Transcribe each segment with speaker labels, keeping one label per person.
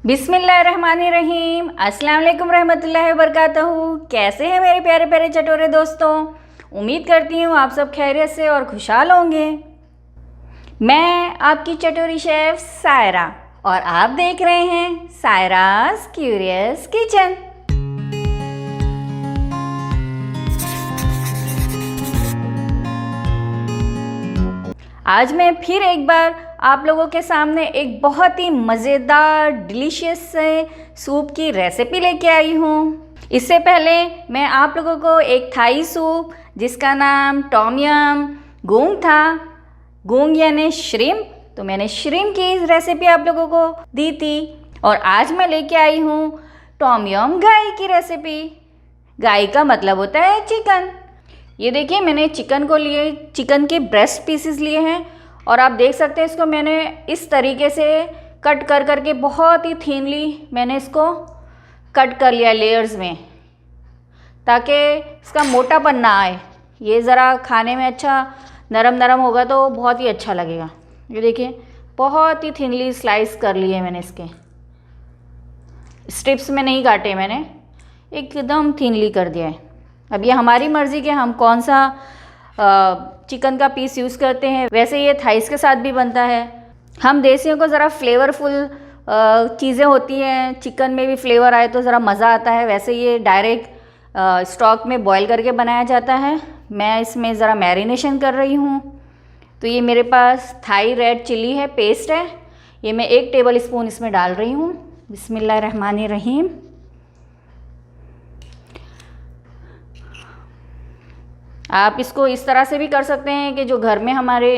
Speaker 1: बिस्मिल्लाहिर्रहमानिर्रहीम। अस्सलाम वालेकुम रहमतुल्लाहि व बरकातहू। कैसे हैं मेरे प्यारे प्यारे चटोरे दोस्तों? उम्मीद करती हूँ आप सब खैरियत से और खुशहाल होंगे। मैं आपकी चटोरी शेफ़ सायरा और आप देख रहे हैं सायराज क्यूरियस किचन। आज मैं फिर एक बार आप लोगों के सामने एक बहुत ही मज़ेदार डिलीशियस से सूप की रेसिपी लेके आई हूँ। इससे पहले मैं आप लोगों को एक थाई सूप जिसका नाम टॉम यम गूंग था, गूंग यानी श्रिम्प, तो मैंने श्रिम्प की रेसिपी आप लोगों को दी थी। और आज मैं लेके आई हूँ टॉम यम गाय की रेसिपी। गाय का मतलब होता है चिकन। ये देखिए मैंने चिकन को लिए, चिकन के ब्रेस्ट पीसेस लिए हैं और आप देख सकते हैं इसको मैंने इस तरीके से कट कर करके बहुत ही थिनली मैंने इसको कट कर लिया लेयर्स में, ताकि इसका मोटापन ना आए। ये ज़रा खाने में अच्छा नरम नरम होगा तो बहुत ही अच्छा लगेगा। ये देखिए बहुत ही थिनली स्लाइस कर लिए मैंने, इसके स्ट्रिप्स में नहीं काटे मैंने, एकदम थिनली कर दिया है। अब ये हमारी मर्ज़ी कि हम कौन सा चिकन का पीस यूज़ करते हैं। वैसे ये थाइस के साथ भी बनता है। हम देसियों को ज़रा फ्लेवरफुल चीज़ें होती हैं, चिकन में भी फ्लेवर आए तो ज़रा मज़ा आता है। वैसे ये डायरेक्ट स्टॉक में बॉईल करके बनाया जाता है। मैं इसमें ज़रा मैरिनेशन कर रही हूँ। तो ये मेरे पास थाई रेड चिली है, पेस्ट है, ये मैं 1 टेबल स्पून इसमें डाल रही हूँ। बिस्मिल्लाहिर्रहमानिर्रहीम। आप इसको इस तरह से भी कर सकते हैं कि जो घर में हमारे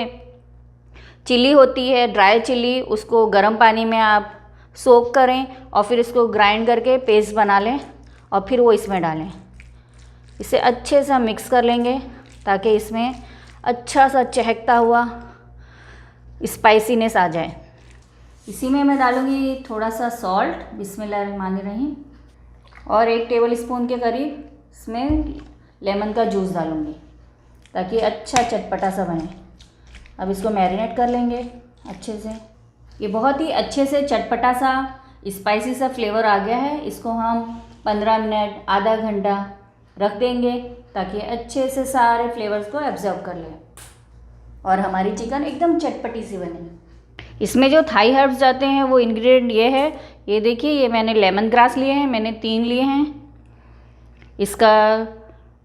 Speaker 1: चिली होती है, ड्राई चिली, उसको गर्म पानी में आप सोक करें और फिर इसको ग्राइंड करके पेस्ट बना लें और फिर वो इसमें डालें। इसे अच्छे से हम मिक्स कर लेंगे ताकि इसमें अच्छा सा चहकता हुआ स्पाइसीनेस आ जाए। इसी में मैं डालूँगी थोड़ा सा सॉल्ट, बिस्मिल्लाहिर्रहमानिर्रहीम, और 1 टेबल स्पून के करीब इसमें लेमन का जूस डालूँगी ताकि अच्छा चटपटा सा बने। अब इसको मैरिनेट कर लेंगे अच्छे से। ये बहुत ही अच्छे से चटपटा सा स्पाइसी सा फ्लेवर आ गया है। इसको हम 15 मिनट आधा घंटा रख देंगे ताकि अच्छे से सारे फ्लेवर्स को एब्जॉर्ब कर ले और हमारी चिकन एकदम चटपटी सी बने। इसमें जो थाई हर्ब्स जाते हैं वो इंग्रेडिएंट ये है। ये देखिए ये मैंने लेमन ग्रास लिए हैं, मैंने 3 लिए हैं। इसका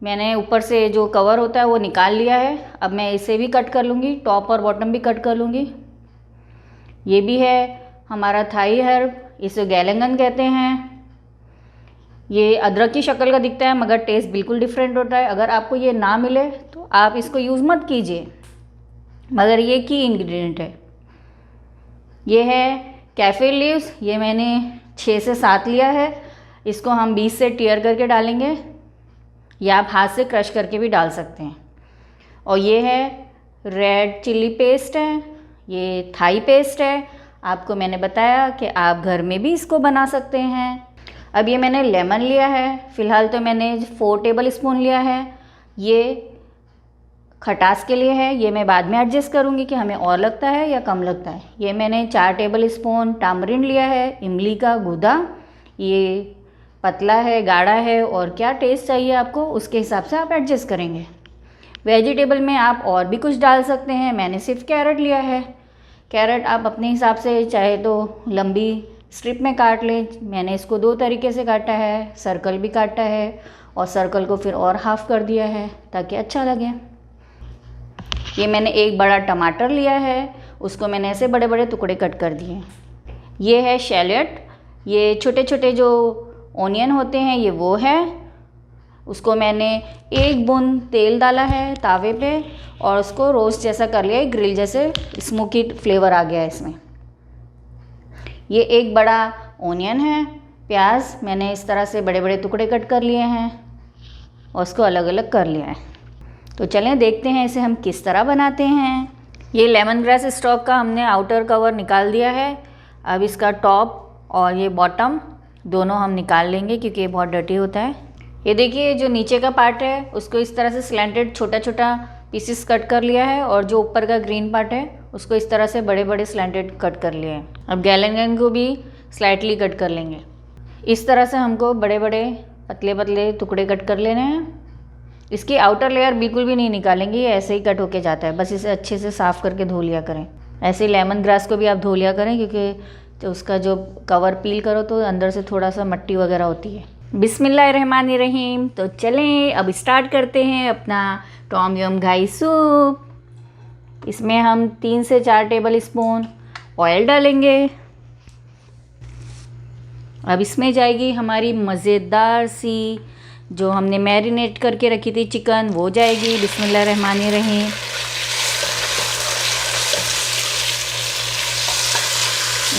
Speaker 1: मैंने ऊपर से जो कवर होता है वो निकाल लिया है। अब मैं इसे भी कट कर लूँगी, टॉप और बॉटम भी कट कर लूँगी। ये भी है हमारा थाई हर्ब, इसे गैलंगन कहते हैं। ये अदरक की शक्ल का दिखता है मगर टेस्ट बिल्कुल डिफरेंट होता है। अगर आपको ये ना मिले तो आप इसको यूज़ मत कीजिए, मगर ये की इंग्रेडिएंट है। ये है कैफे लीव्स, ये मैंने 6 से 7 लिया है। इसको हम बीच से टीयर करके डालेंगे या आप हाथ से क्रश करके भी डाल सकते हैं। और ये है रेड चिली पेस्ट है, ये थाई पेस्ट है। आपको मैंने बताया कि आप घर में भी इसको बना सकते हैं। अब ये मैंने लेमन लिया है, फ़िलहाल तो मैंने 4 टेबल स्पून लिया है। ये खटास के लिए है, ये मैं बाद में एडजस्ट करूँगी कि हमें और लगता है या कम लगता है। ये मैंने 4 टेबल स्पून टामरिंड लिया है, इमली का गूदा। ये पतला है, गाढ़ा है, और क्या टेस्ट चाहिए आपको उसके हिसाब से आप एडजस्ट करेंगे। वेजिटेबल में आप और भी कुछ डाल सकते हैं। मैंने सिर्फ कैरेट लिया है। कैरेट आप अपने हिसाब से चाहे तो लंबी स्ट्रिप में काट लें। मैंने इसको 2 तरीके से काटा है, सर्कल भी काटा है और सर्कल को फिर और हाफ कर दिया है ताकि अच्छा लगे। ये मैंने 1 बड़ा टमाटर लिया है, उसको मैंने ऐसे बड़े बड़े टुकड़े कट कर दिए। ये है शैलट, ये छोटे छोटे जो ऑनियन होते हैं ये वो है। उसको मैंने 1 बूंद तेल डाला है तावे पे और उसको रोस्ट जैसा कर लिया है, ग्रिल जैसे स्मोकी फ्लेवर आ गया है इसमें। ये 1 बड़ा ऑनियन है। प्याज मैंने इस तरह से बड़े बड़े टुकड़े कट कर लिए हैं और उसको अलग अलग कर लिया है। तो चलें देखते हैं इसे हम किस तरह बनाते हैं। ये लेमन ग्रास स्टॉक का हमने आउटर कवर निकाल दिया है। अब इसका टॉप और ये बॉटम दोनों हम निकाल लेंगे क्योंकि ये बहुत डर्टी होता है। ये देखिए जो नीचे का पार्ट है उसको इस तरह से स्लैंटेड छोटा छोटा पीसेस कट कर लिया है और जो ऊपर का ग्रीन पार्ट है उसको इस तरह से बड़े बड़े स्लैंटेड कट कर लिए हैं। अब गैलंगन को भी स्लाइटली कट कर लेंगे। इस तरह से हमको बड़े बड़े पतले पतले टुकड़े कट कर लेने हैं। इसकी आउटर लेयर बिल्कुल भी नहीं निकालेंगे, ये ऐसे ही कट होके जाता है। बस इसे अच्छे से साफ़ करके धो लिया करें। ऐसे ही लेमन ग्रास को भी आप धो लिया करें, क्योंकि तो उसका जो कवर पील करो तो अंदर से थोड़ा सा मिट्टी वगैरह होती है। बिस्मिल्लाहिर्रहमानिर्रहीम। तो चलें अब स्टार्ट करते हैं अपना टॉम यम घाई सूप। इसमें हम 3 से 4 टेबल स्पून ऑयल डालेंगे। अब इसमें जाएगी हमारी मज़ेदार सी जो हमने मैरिनेट करके रखी थी चिकन, वो जाएगी। बिस्मिल्लाहिर्रहमानिर्रहीम।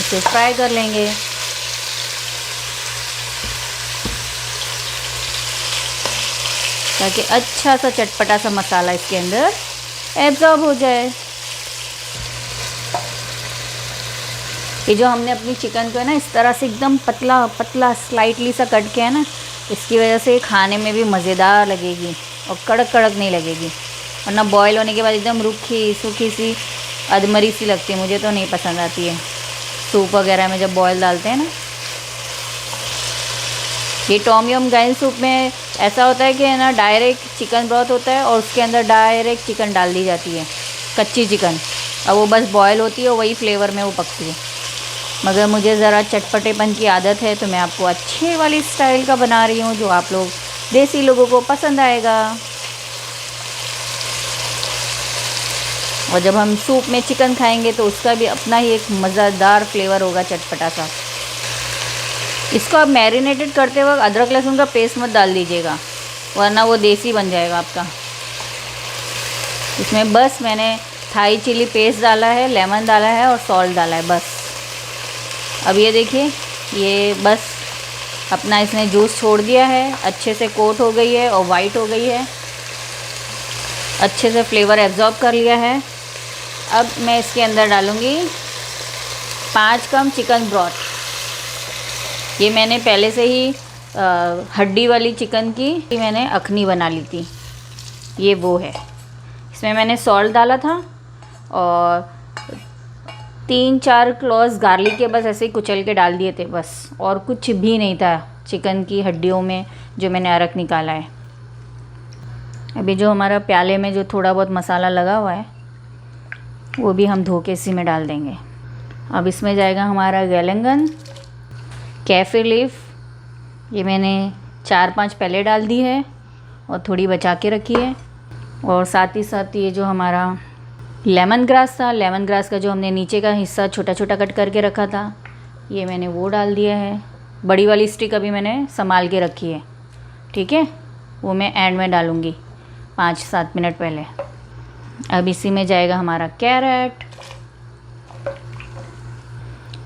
Speaker 1: इसे फ्राई कर लेंगे। ताकि अच्छा सा चटपटा सा मसाला इसके अंदर एब्जॉर्ब हो जाए। ये जो हमने अपनी चिकन को है ना इस तरह से एकदम पतला पतला स्लाइटली सा कट किया है ना, इसकी वजह से खाने में भी मज़ेदार लगेगी और कड़क कड़क नहीं लगेगी। वरना बॉयल होने के बाद एकदम रूखी सूखी सी अधमरी सी लगती है, मुझे तो नहीं पसंद आती है सूप वगैरह में जब बॉयल डालते हैं ना। ये टॉम यम गाइन सूप में ऐसा होता है कि है ना डायरेक्ट चिकन ब्रॉथ होता है और उसके अंदर डायरेक्ट चिकन डाल दी जाती है, कच्ची चिकन, और वो बस बॉयल होती है और वही फ्लेवर में वो पकती है। मगर मुझे ज़रा चटपटेपन की आदत है तो मैं आपको अच्छे वाली स्टाइल का बना रही हूँ जो आप लोग देसी लोगों को पसंद आएगा। और जब हम सूप में चिकन खाएंगे तो उसका भी अपना ही एक मज़ेदार फ्लेवर होगा, चटपटा सा। इसको आप मैरिनेटेड करते वक्त अदरक लहसुन का पेस्ट मत डाल दीजिएगा, वरना वो देसी बन जाएगा आपका। इसमें बस मैंने थाई चिली पेस्ट डाला है, लेमन डाला है और सॉल्ट डाला है बस। अब ये देखिए, ये बस अपना इसने जूस छोड़ दिया है, अच्छे से कोट हो गई है और वाइट हो गई है, अच्छे से फ्लेवर एब्जॉर्ब कर लिया है। अब मैं इसके अंदर डालूँगी 5 कप चिकन ब्रॉथ। ये मैंने पहले से ही हड्डी वाली चिकन की मैंने अखनी बना ली थी, ये वो है। इसमें मैंने सॉल्ट डाला था और 3-4 क्लॉज गार्लिक के बस ऐसे ही कुचल के डाल दिए थे बस, और कुछ भी नहीं था चिकन की हड्डियों में जो मैंने अरक निकाला है। अभी जो हमारा प्याले में जो थोड़ा बहुत मसाला लगा हुआ है वो भी हम धो के इसी में डाल देंगे। अब इसमें जाएगा हमारा गैलंगन, कैफे लीफ, ये मैंने 4-5 पहले डाल दी है और थोड़ी बचा के रखी है। और साथ ही साथ ये जो हमारा लेमन ग्रास था, लेमन ग्रास का जो हमने नीचे का हिस्सा छोटा छोटा कट करके रखा था, ये मैंने वो डाल दिया है। बड़ी वाली स्टिक अभी मैंने संभाल के रखी है, ठीक है, वो मैं एंड में डालूँगी 5-7 मिनट पहले। अब इसी में जाएगा हमारा कैरेट।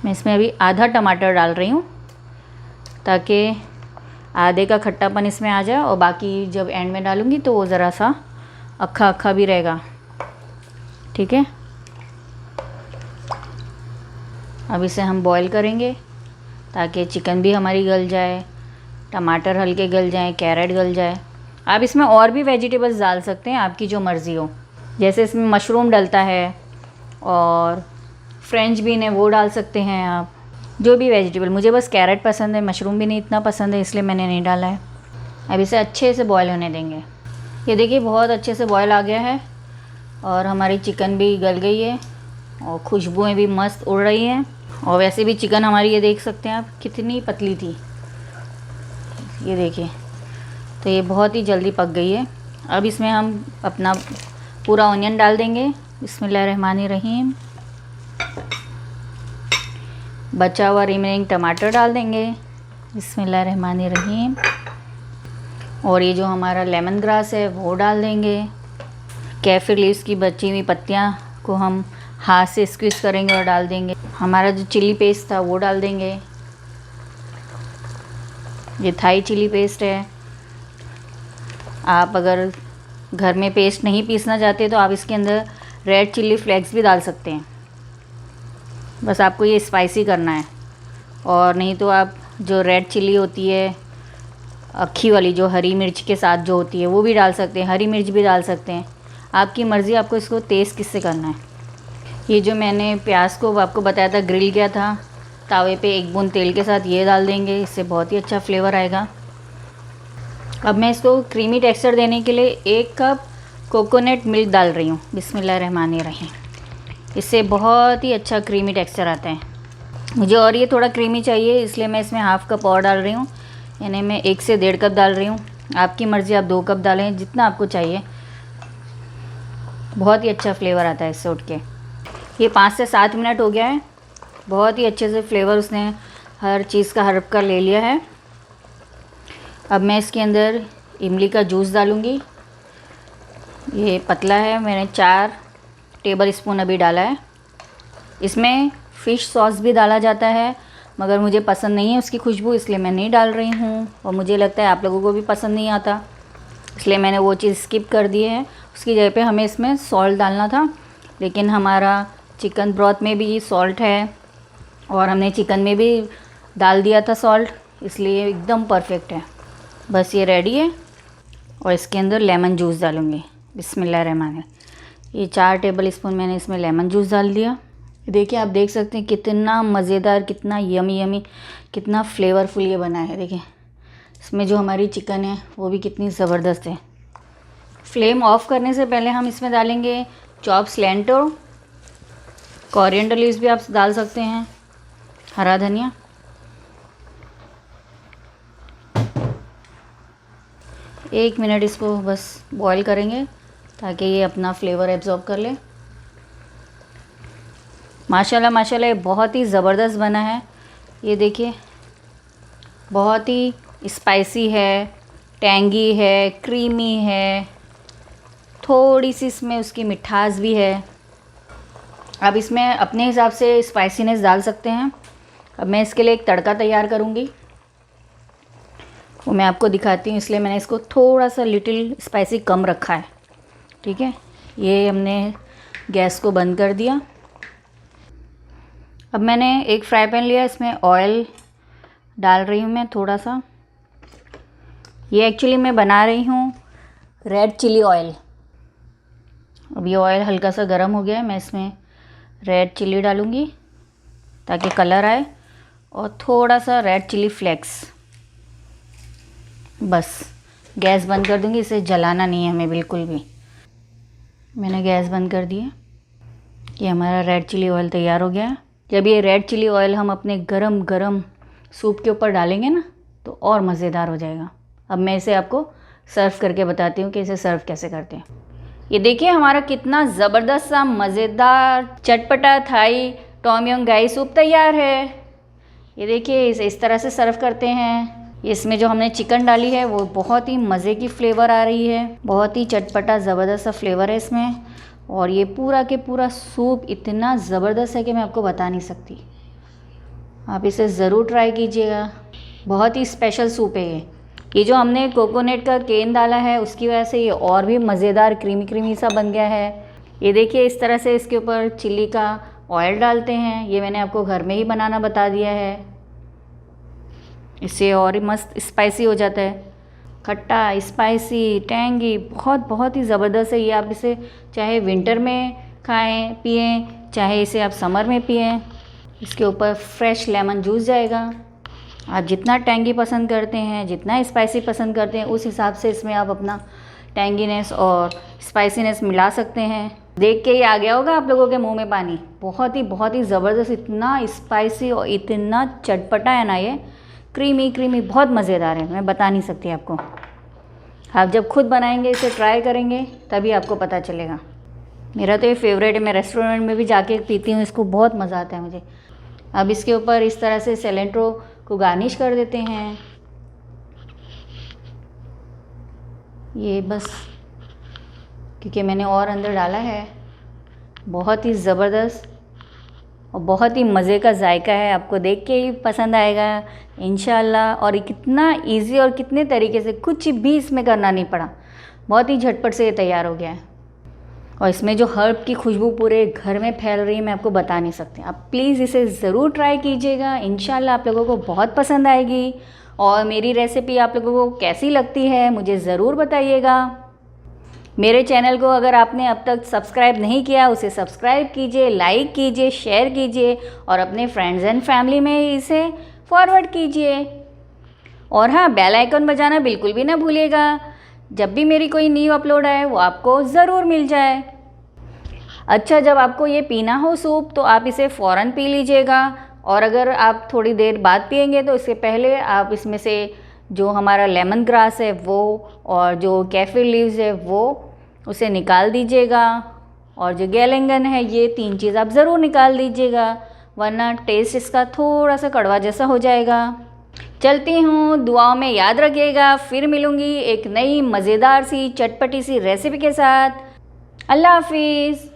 Speaker 1: मैं इसमें अभी आधा टमाटर डाल रही हूँ ताकि आधे का खट्टापन इसमें आ जाए, और बाकी जब एंड में डालूँगी तो वो ज़रा सा अक्खा अक्खा भी रहेगा, ठीक है। अब इसे हम बॉईल करेंगे ताकि चिकन भी हमारी गल जाए, टमाटर हल्के गल जाएं, कैरेट गल जाए। आप इसमें और भी वेजिटेबल्स डाल सकते हैं, आपकी जो मर्ज़ी हो। जैसे इसमें मशरूम डलता है और फ्रेंच बीन है, वो डाल सकते हैं आप, जो भी वेजिटेबल। मुझे बस कैरेट पसंद है, मशरूम भी नहीं इतना पसंद है, इसलिए मैंने नहीं डाला है। अब इसे अच्छे से बॉईल होने देंगे। ये देखिए बहुत अच्छे से बॉईल आ गया है और हमारी चिकन भी गल गई है और खुशबुएं भी मस्त उड़ रही हैं। और वैसे भी चिकन हमारी, ये देख सकते हैं आप कितनी पतली थी, ये देखिए, तो ये बहुत ही जल्दी पक गई है। अब इसमें हम अपना पूरा ऑनियन डाल देंगे। बिस्मिल्लाहिर्रहमानिर्रहीम। बचा हुआ रिमेनिंग टमाटर डाल देंगे। बिस्मिल्लाहिर्रहमानिर्रहीम। और ये जो हमारा लेमन ग्रास है वो डाल देंगे। कैफिर लीव्स की बची हुई पत्तियां को हम हाथ से स्क्वीज़ करेंगे और डाल देंगे। हमारा जो चिली पेस्ट था वो डाल देंगे। ये थाई चिली पेस्ट है। आप अगर घर में पेस्ट नहीं पीसना चाहते तो आप इसके अंदर रेड चिली फ्लेक्स भी डाल सकते हैं, बस आपको ये स्पाइसी करना है। और नहीं तो आप जो रेड चिली होती है अक्खी वाली, जो हरी मिर्च के साथ जो होती है, वो भी डाल सकते हैं, हरी मिर्च भी डाल सकते हैं, आपकी मर्ज़ी आपको इसको तेज़ किससे करना है। ये जो मैंने प्याज को आपको बताया था ग्रिल किया था, तावे पे 1 बूंद तेल के साथ ये डाल देंगे, इससे बहुत ही अच्छा फ्लेवर आएगा। अब मैं इसको क्रीमी टेक्सचर देने के लिए 1 कप कोकोनट मिल्क डाल रही हूँ। बिस्मिल्लाहिर्रहमानिर्रहीम। इससे बहुत ही अच्छा क्रीमी टेक्सचर आता है। मुझे और ये थोड़ा क्रीमी चाहिए, इसलिए मैं इसमें हाफ़ कप और डाल रही हूँ, यानी मैं 1 से 1.5 कप डाल रही हूँ। आपकी मर्ज़ी, आप 2 कप डालें, जितना आपको चाहिए। बहुत ही अच्छा फ्लेवर आता है इससे उठ के। ये 5 से 7 मिनट हो गया है, बहुत ही अच्छे से फ्लेवर उसने हर चीज़ का हड़प कर ले लिया है। अब मैं इसके अंदर इमली का जूस डालूँगी। ये पतला है, मैंने 4 टेबल स्पून अभी डाला है। इसमें फ़िश सॉस भी डाला जाता है, मगर मुझे पसंद नहीं है उसकी खुशबू, इसलिए मैं नहीं डाल रही हूँ। और मुझे लगता है आप लोगों को भी पसंद नहीं आता, इसलिए मैंने वो चीज़ स्किप कर दी है। उसकी जगह पे हमें इसमें सॉल्ट डालना था, लेकिन हमारा चिकन ब्रॉथ में भी सॉल्ट है और हमने चिकन में भी डाल दिया था सॉल्ट, इसलिए एकदम परफेक्ट है। बस ये रेडी है। और इसके अंदर लेमन जूस डालूँगी। बिस्मिल्लाहिर्रहमानिर्रहीम। ये 4 टेबल स्पून मैंने इसमें लेमन जूस डाल दिया। देखिए, आप देख सकते हैं कितना मज़ेदार, कितना यमी यमी, कितना फ्लेवरफुल ये बना है। देखिए, इसमें जो हमारी चिकन है वो भी कितनी ज़बरदस्त है। फ्लेम ऑफ करने से पहले हम इसमें डालेंगे चॉप सिलेंट्रो, कोरिएंडर लीव्स भी आप डाल सकते हैं, हरा धनिया। एक मिनट इसको बस बॉईल करेंगे ताकि ये अपना फ्लेवर एब्जॉर्ब कर ले। माशाल्लाह माशाल्लाह, ये बहुत ही ज़बरदस्त बना है। ये देखिए, बहुत ही स्पाइसी है, टैंगी है, क्रीमी है, थोड़ी सी इसमें उसकी मिठास भी है। अब इसमें अपने हिसाब से स्पाइसीनेस डाल सकते हैं। अब मैं इसके लिए एक तड़का तैयार करूँगी, वो मैं आपको दिखाती हूँ। इसलिए मैंने इसको थोड़ा सा लिटिल स्पाइसी कम रखा है। ठीक है, ये हमने गैस को बंद कर दिया। अब मैंने एक फ्राई पैन लिया, इसमें ऑयल डाल रही हूँ मैं थोड़ा सा। ये एक्चुअली मैं बना रही हूँ रेड चिली ऑयल। अब ये ऑयल हल्का सा गर्म हो गया है, मैं इसमें रेड चिली डालूँगी ताकि कलर आए, और थोड़ा सा रेड चिली फ्लेक्स। बस गैस बंद कर दूँगी, इसे जलाना नहीं है हमें बिल्कुल भी। मैंने गैस बंद कर दी है। ये हमारा रेड चिली ऑयल तैयार हो गया है। जब ये रेड चिली ऑयल हम अपने गरम गरम सूप के ऊपर डालेंगे ना, तो और मज़ेदार हो जाएगा। अब मैं इसे आपको सर्व करके बताती हूँ कि इसे सर्व कैसे करते हैं। ये देखिए, हमारा कितना ज़बरदस्त सा मज़ेदार चटपटा थाई टॉम यम गाई सूप तैयार है। ये देखिए, इसे इस तरह से सर्व करते हैं। इसमें जो हमने चिकन डाली है वो बहुत ही मज़े की फ्लेवर आ रही है, बहुत ही चटपटा ज़बरदस्त सा फ्लेवर है इसमें। और ये पूरा के पूरा सूप इतना ज़बरदस्त है कि मैं आपको बता नहीं सकती। आप इसे ज़रूर ट्राई कीजिएगा, बहुत ही स्पेशल सूप है ये जो हमने कोकोनट का केन डाला है उसकी वजह से ये और भी मज़ेदार क्रीमी क्रीमी सा बन गया है। ये देखिए, इस तरह से इसके ऊपर चिल्ली का ऑयल डालते हैं। ये मैंने आपको घर में ही बनाना बता दिया है, इससे और ही मस्त स्पाइसी हो जाता है। खट्टा, स्पाइसी, टैंगी, बहुत ही ज़बरदस्त है ये। आप इसे चाहे विंटर में खाएं पिएं, चाहे इसे आप समर में पिएं। इसके ऊपर फ्रेश लेमन जूस जाएगा। आप जितना टैंगी पसंद करते हैं, जितना स्पाइसी पसंद करते हैं, उस हिसाब से इसमें आप अपना टैंगीनेस और स्पाइसीनेस मिला सकते हैं। देख के ही आ गया होगा आप लोगों के मुंह में पानी। बहुत ही ज़बरदस्त, इतना स्पाइसी और इतना चटपटा है ना, ये क्रीमी क्रीमी, बहुत मज़ेदार है, मैं बता नहीं सकती आपको। आप जब खुद बनाएंगे, इसे ट्राई करेंगे, तभी आपको पता चलेगा। मेरा तो ये फेवरेट है, मैं रेस्टोरेंट में भी जाके पीती हूँ इसको, बहुत मज़ा आता है मुझे। अब इसके ऊपर इस तरह से सिलेंट्रो को गार्निश कर देते हैं। ये बस क्योंकि मैंने और अंदर डाला है। बहुत ही ज़बरदस्त और बहुत ही मज़े का जायका है, आपको देख के ही पसंद आएगा इंशाल्लाह। और ये कितना इजी और कितने तरीके से, कुछ भी इसमें करना नहीं पड़ा, बहुत ही झटपट से ये तैयार हो गया है। और इसमें जो हर्ब की खुशबू पूरे घर में फैल रही है, मैं आपको बता नहीं सकती। आप प्लीज़ इसे ज़रूर ट्राई कीजिएगा, इंशाल्लाह आप लोगों को बहुत पसंद आएगी। और मेरी रेसिपी आप लोगों को कैसी लगती है मुझे ज़रूर बताइएगा। मेरे चैनल को अगर आपने अब तक सब्सक्राइब नहीं किया, उसे सब्सक्राइब कीजिए, लाइक कीजिए, शेयर कीजिए और अपने फ्रेंड्स एंड फैमिली में इसे फॉरवर्ड कीजिए। और हाँ, बेल आइकन बजाना बिल्कुल भी ना भूलिएगा, जब भी मेरी कोई न्यू अपलोड आए वो आपको ज़रूर मिल जाए। अच्छा, जब आपको ये पीना हो सूप तो आप इसे फ़ौरन पी लीजिएगा, और अगर आप थोड़ी देर बाद पिएंगे तो इससे पहले आप इसमें से जो हमारा लेमन ग्रास है वो और जो कैफिर लीव्स है वो उसे निकाल दीजिएगा, और जो गैलेंगन है ये 3 चीज़ आप ज़रूर निकाल दीजिएगा, वरना टेस्ट इसका थोड़ा सा कड़वा जैसा हो जाएगा। चलती हूँ, दुआओं में याद रखिएगा। फिर मिलूँगी एक नई मज़ेदार सी चटपटी सी रेसिपी के साथ। अल्लाह हाफिज़।